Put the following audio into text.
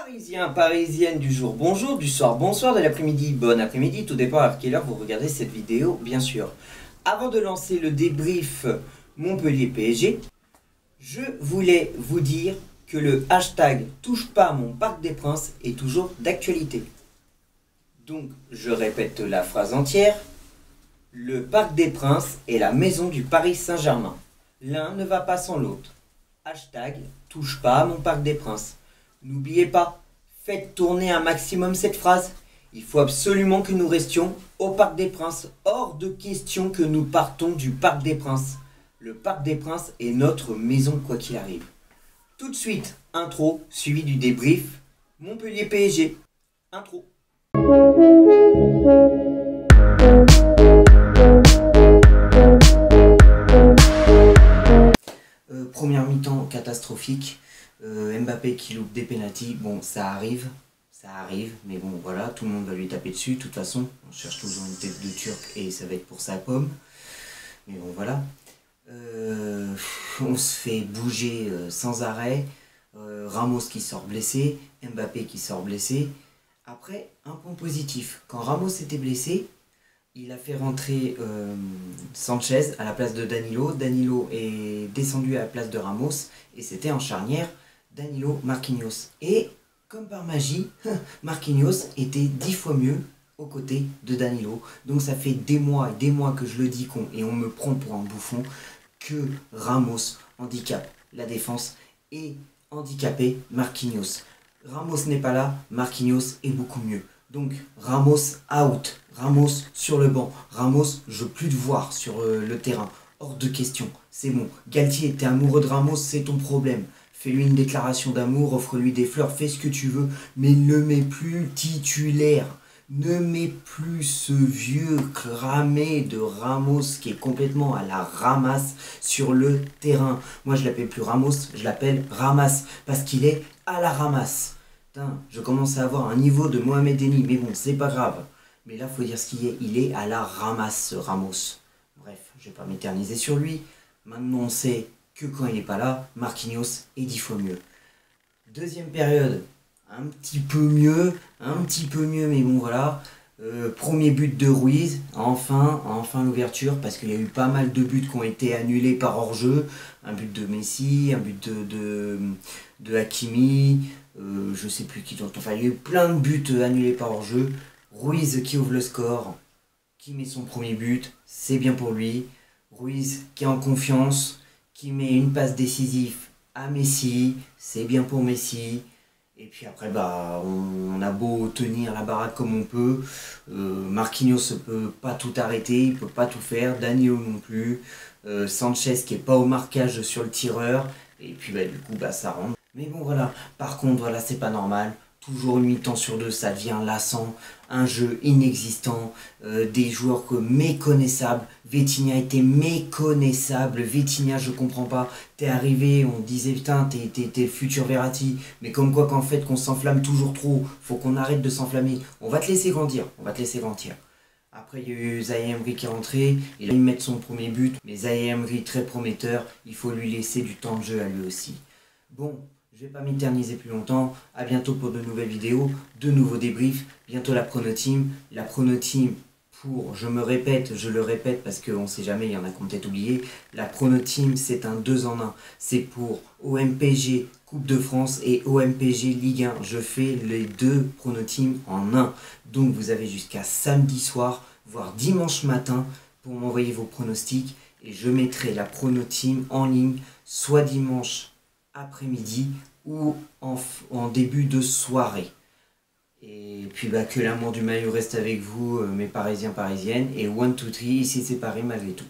Parisiens, parisiennes du jour, bonjour, du soir, bonsoir, de l'après-midi, bon après-midi, tout dépend à quelle heure vous regardez cette vidéo, bien sûr. Avant de lancer le débrief Montpellier PSG, je voulais vous dire que le hashtag touche pas à mon Parc des Princes est toujours d'actualité. Donc, je répète la phrase entière. Le Parc des Princes est la maison du Paris Saint-Germain. L'un ne va pas sans l'autre. Hashtag touche pas à mon Parc des Princes. N'oubliez pas, faites tourner un maximum cette phrase. Il faut absolument que nous restions au Parc des Princes. Hors de question que nous partons du Parc des Princes. Le Parc des Princes est notre maison quoi qu'il arrive. Tout de suite, intro, suivi du débrief. Montpellier PSG. Intro. Première mi-temps catastrophique. Mbappé qui loupe des pénaltys, bon ça arrive, mais bon voilà, tout le monde va lui taper dessus, de toute façon, on cherche toujours une tête de Turc et ça va être pour sa pomme, mais bon voilà, on se fait bouger sans arrêt, Ramos qui sort blessé, Mbappé qui sort blessé. Après, un point positif, quand Ramos était blessé, il a fait rentrer Sanchez à la place de Danilo. Danilo est descendu à la place de Ramos et c'était en charnière Danilo-Marquinhos. Et comme par magie, Marquinhos était 10 fois mieux aux côtés de Danilo. Donc ça fait des mois et des mois que je le dis et on me prend pour un bouffon que Ramos handicape la défense et handicapé Marquinhos. Ramos n'est pas là, Marquinhos est beaucoup mieux. Donc Ramos out, Ramos sur le banc, Ramos je veux plus te voir sur le terrain, hors de question, c'est bon. Galtier, t'es amoureux de Ramos, c'est ton problème. Fais-lui une déclaration d'amour, offre-lui des fleurs, fais ce que tu veux, mais ne mets plus titulaire. Ne mets plus ce vieux cramé de Ramos qui est complètement à la ramasse sur le terrain. Moi je l'appelle plus Ramos, je l'appelle Ramas, parce qu'il est à la ramasse. Putain, je commence à avoir un niveau de Mohamed Eni, mais bon, c'est pas grave. Mais là, faut dire ce qu'il est. Il est à la ramasse, Ramos. Bref, je vais pas m'éterniser sur lui. Maintenant, on sait que quand il n'est pas là, Marquinhos est 10 fois mieux. Deuxième période, un petit peu mieux, mais bon, voilà. Premier but de Ruiz, enfin l'ouverture, parce qu'il y a eu pas mal de buts qui ont été annulés par hors-jeu. Un but de Messi, un but de Hakimi, je sais plus qui d'autre. Enfin, il y a eu plein de buts annulés par hors-jeu. Ruiz qui ouvre le score, qui met son premier but, c'est bien pour lui. Ruiz qui est en confiance, qui met une passe décisive à Messi, c'est bien pour Messi. Et puis après, bah, on a beau tenir la baraque comme on peut. Marquinhos ne peut pas tout arrêter, il ne peut pas tout faire. Danilo non plus. Sanchez qui n'est pas au marquage sur le tireur. Et puis bah, du coup, bah, ça rentre. Mais bon, voilà. Par contre, voilà, c'est pas normal. Toujours une mi-temps sur deux, ça devient lassant. Un jeu inexistant, des joueurs méconnaissables. Vitinha était méconnaissable. Vitinha, je comprends pas. T'es arrivé, on disait putain, t'es le futur Verratti. Mais comme quoi qu'en fait, qu'on s'enflamme toujours trop. Faut qu'on arrête de s'enflammer. On va te laisser grandir. Après, il y a eu Zaïre Emery qui est rentré. Il a dû mettre son premier but. Mais Zaïre Emery, très prometteur. Il faut lui laisser du temps de jeu à lui aussi. Bon. Je ne vais pas m'éterniser plus longtemps, à bientôt pour de nouvelles vidéos, de nouveaux débriefs, bientôt la Prono Team. La Prono Team pour, je le répète parce qu'on ne sait jamais, il y en a qui ont peut-être oublié, la Prono Team c'est un 2 en 1, c'est pour OMPG Coupe de France et OMPG Ligue 1. Je fais les deux Prono Team en un. Donc vous avez jusqu'à samedi soir, voire dimanche matin pour m'envoyer vos pronostics et je mettrai la Prono Team en ligne soit dimanche après-midi ou en début de soirée. Et puis bah, que l'amour du maillot reste avec vous, mes parisiens, parisiennes. Et 1, 2, 3, ici c'est Paris malgré tout.